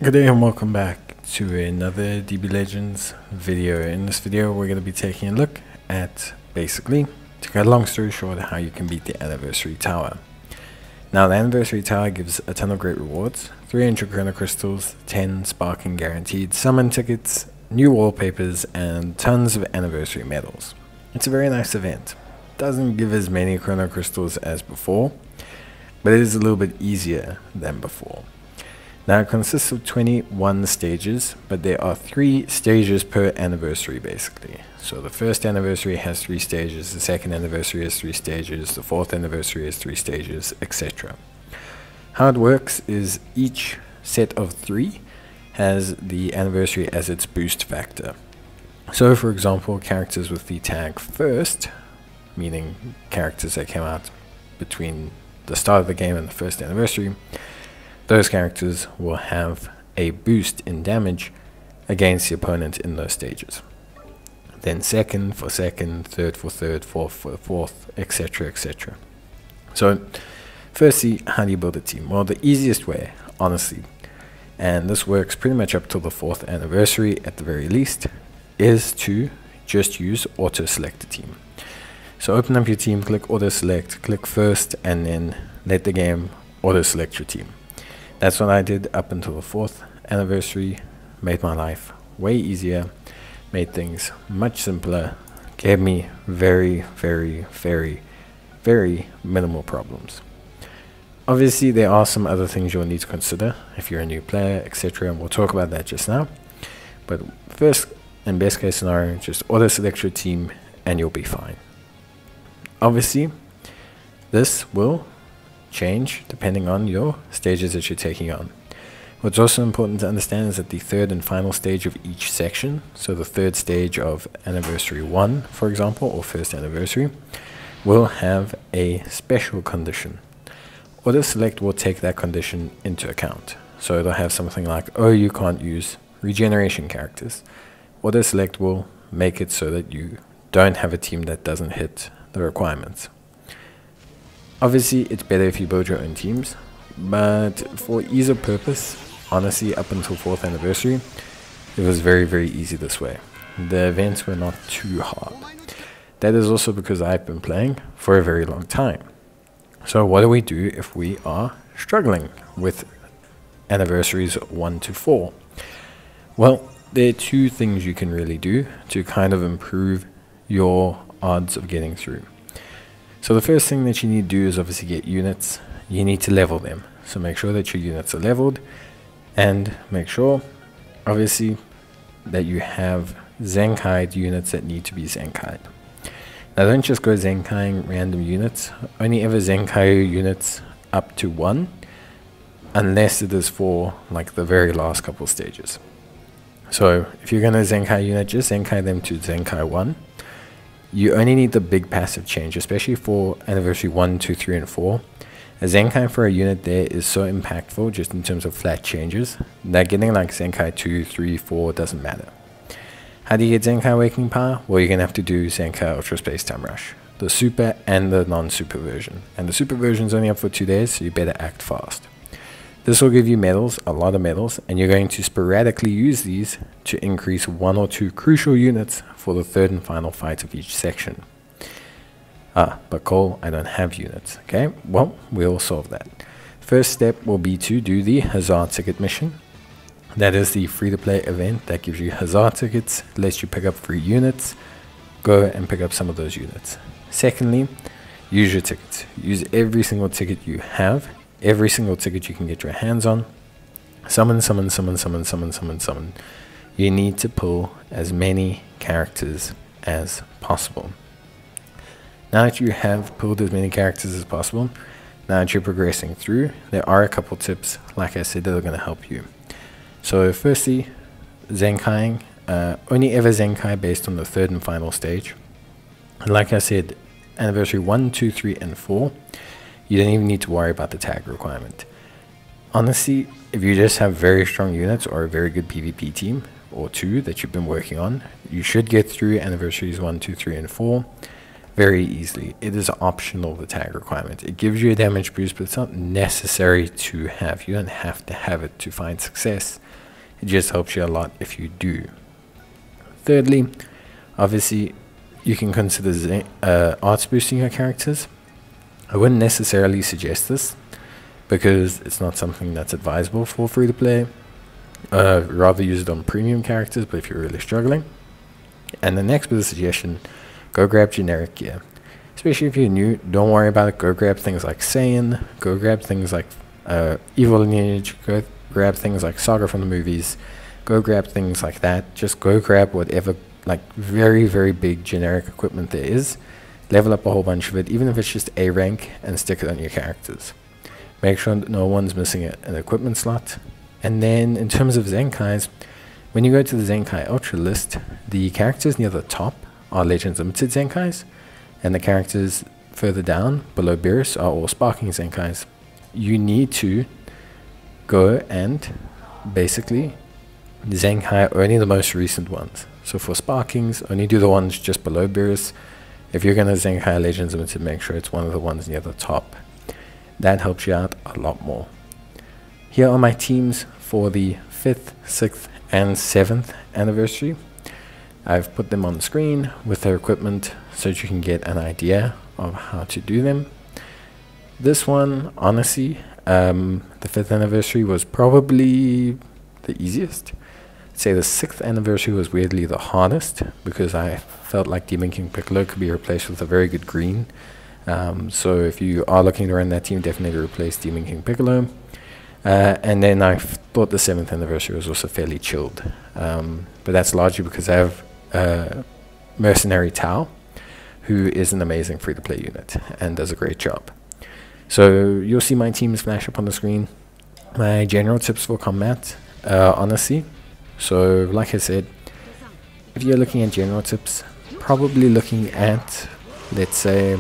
Good day and welcome back to another DB Legends video. In this video we're going to be taking a look at, basically, to cut a long story short, how you can beat the Anniversary Tower. Now the Anniversary Tower gives a ton of great rewards: 300 Chrono Crystals, 10 Sparking Guaranteed, Summon Tickets, new wallpapers, and tons of Anniversary medals. It's a very nice event. Doesn't give as many Chrono Crystals as before, but it is a little bit easier than before. Now it consists of 21 stages, but there are 3 stages per anniversary basically. So the first anniversary has 3 stages, the second anniversary has 3 stages, the fourth anniversary has 3 stages, etc. How it works is each set of 3 has the anniversary as its boost factor. So for example, characters with the tag first, meaning characters that came out between the start of the game and the first anniversary, those characters will have a boost in damage against the opponent in those stages. Then second for second, third for third, fourth for fourth, etc, etc. So firstly, how do you build a team? Well, the easiest way, honestly, and this works pretty much up till the 4th anniversary at the very least, is to just use auto select a team. So open up your team, click auto select, click first, and then let the game auto select your team. That's what I did up until the 4th anniversary. Made my life way easier, made things much simpler, gave me very minimal problems. Obviously there are some other things you'll need to consider if you're a new player, etc., and we'll talk about that just now. But first and best case scenario, just auto select your team and you'll be fine. Obviously this will change depending on your stages that you're taking on. What's also important to understand is that the 3rd and final stage of each section, so the 3rd stage of anniversary 1 for example, or 1st anniversary, will have a special condition. Auto select will take that condition into account. So it'll have something like, oh, you can't use regeneration characters. Auto select will make it so that you don't have a team that doesn't hit the requirements. Obviously, it's better if you build your own teams, but for ease of purpose, honestly, up until 4th anniversary, it was very easy this way. The events were not too hard. That is also because I've been playing for a very long time. So what do we do if we are struggling with anniversaries 1 to 4? Well, there are 2 things you can really do to kind of improve your odds of getting through. So the first thing that you need to do is obviously get units. You need to level them. So make sure that your units are leveled, and make sure, obviously, that you have Zenkai'd units that need to be Zenkai'd. Now don't just go Zenkai'ing random units. Only ever Zenkai units up to 1, unless it is for like the very last couple stages. So if you're going to Zenkai unit, just Zenkai them to Zenkai 1. You only need the big passive change, especially for anniversary 1, 2, 3, and 4. A Zenkai for a unit there is so impactful just in terms of flat changes that getting like Zenkai 2, 3, 4 doesn't matter. How do you get Zenkai Awakening Power? Well, you're going to have to do Zenkai Ultra Space Time Rush, the super and the non-super version. And the super version is only up for 2 days, so you better act fast. This will give you medals, a lot of medals, and you're going to sporadically use these to increase 1 or 2 crucial units for the 3rd and final fight of each section. But Cole, I don't have units. Okay, well, we'll solve that. First step will be to do the Huzzah Ticket mission. That is the free-to-play event that gives you Huzzah tickets, lets you pick up free units. Go and pick up some of those units. Secondly, use your tickets. Use every single ticket you have. Every single ticket you can get your hands on. Summon. You need to pull as many characters as possible. Now that you have pulled as many characters as possible, now that you're progressing through, there are a couple tips, like I said, that are going to help you. So firstly, Zenkai'ing. Only ever Zenkai based on the 3rd and final stage. Like I said, anniversary 1, 2, 3, and 4. You don't even need to worry about the tag requirement. Honestly, if you just have very strong units or a very good PvP team, or 2 that you've been working on, you should get through anniversaries 1, 2, 3, and 4 very easily. It is optional, the tag requirement. It gives you a damage boost, but it's not necessary to have. You don't have to have it to find success. It just helps you a lot if you do. Thirdly, obviously, you can consider arts boosting your characters. I wouldn't necessarily suggest this because it's not something that's advisable for free-to-play. Rather use it on premium characters, but if you're really struggling. And the next bit of suggestion, go grab generic gear. Especially if you're new, don't worry about it. Go grab things like Saiyan, go grab things like Evil Lineage, go grab things like Saga from the movies, go grab things like that. Just go grab whatever like very, very big generic equipment there is. Level up a whole bunch of it, even if it's just A rank, and stick it on your characters. Make sure that no one's missing an equipment slot. And then in terms of Zenkais, when you go to the Zenkai Ultra list, the characters near the top are Legends Limited Zenkais, and the characters further down below Beerus are all Sparking Zenkais. You need to go and basically Zenkai only the most recent ones. So for Sparkings, only do the ones just below Beerus. If you're going to Zenkai Legends Limited, make sure it's one of the ones near the top. That helps you out a lot more. Here are my teams for the 5th, 6th, and 7th anniversary. I've put them on the screen with their equipment so that you can get an idea of how to do them. This one, honestly, the 5th anniversary was probably the easiest. I'd say the 6th anniversary was weirdly the hardest because I felt like Demon King Piccolo could be replaced with a very good green. So if you are looking to run that team, definitely replace Demon King Piccolo. And then I thought the 7th anniversary was also fairly chilled. But that's largely because I have Mercenary Tao, who is an amazing free-to-play unit and does a great job. So you'll see my teams flash up on the screen. My general tips for combat, honestly. So like I said, if you're looking at general tips, probably looking at, let's say,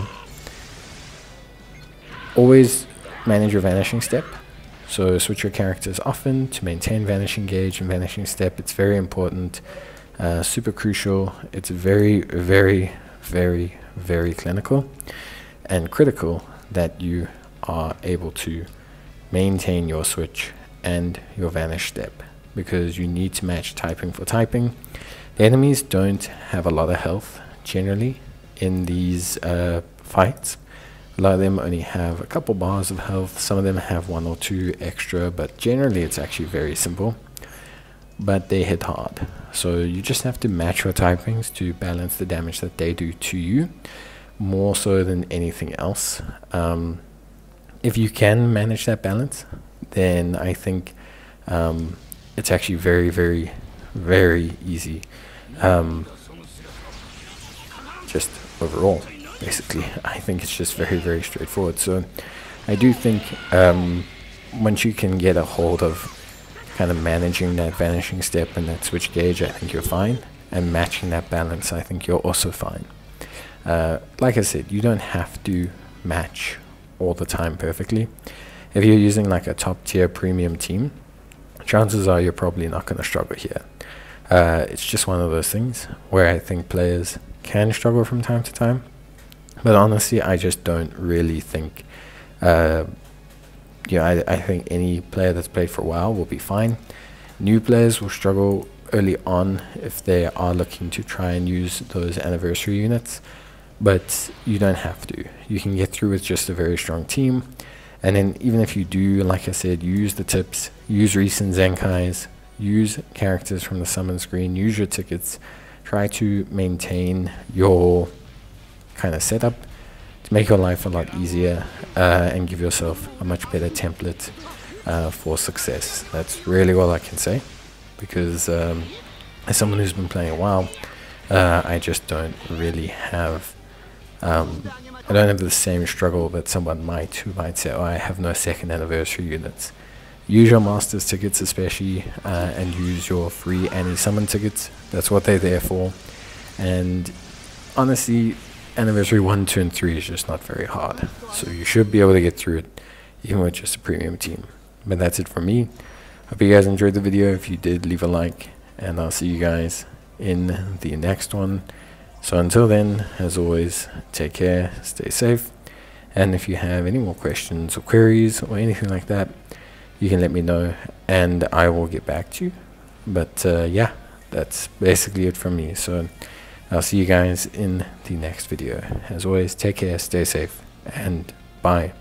always manage your Vanishing Step. So switch your characters often to maintain Vanishing Gauge and Vanishing Step. It's very important, super crucial. It's very, very, very, very clinical and critical that you are able to maintain your switch and your Vanish Step, because you need to match typing for typing. The enemies don't have a lot of health generally in these fights. A lot of them only have a couple bars of health. Some of them have 1 or 2 extra, but generally it's actually very simple. But they hit hard. So you just have to match your typings to balance the damage that they do to you, more so than anything else. If you can manage that balance, then I think it's actually very, very, very easy. Just overall. Basically, I think it's just very, very straightforward. So I do think once you can get a hold of kind of managing that Vanishing Step and that switch gauge, I think you're fine. And matching that balance, I think you're also fine. Like I said, you don't have to match all the time perfectly. If you're using like a top tier premium team, chances are you're probably not going to struggle here. It's just one of those things where I think players can struggle from time to time. But honestly, I just don't really think, I think any player that's played for a while will be fine. New players will struggle early on if they are looking to try and use those anniversary units, but you don't have to. You can get through with just a very strong team, and then even if you do, like I said, use the tips, use recent Zenkais, use characters from the summon screen, use your tickets, try to maintain your kind of setup to make your life a lot easier and give yourself a much better template for success. That's really all I can say, because as someone who's been playing a while, I just don't really have I don't have the same struggle that someone who might say, oh, I have no 2nd anniversary units. Use your Masters tickets especially, and use your free anti-summon tickets. That's what they're there for. And honestly, anniversary 1, 2, and 3 is just not very hard. So you should be able to get through it, even with just a premium team. But that's it from me. Hope you guys enjoyed the video. If you did, leave a like, and I'll see you guys in the next one. So until then, as always, take care, stay safe, and if you have any more questions or queries or anything like that, you can let me know and I will get back to you. But yeah, that's basically it from me. So I'll see you guys in the next video. As always, take care, stay safe, and bye.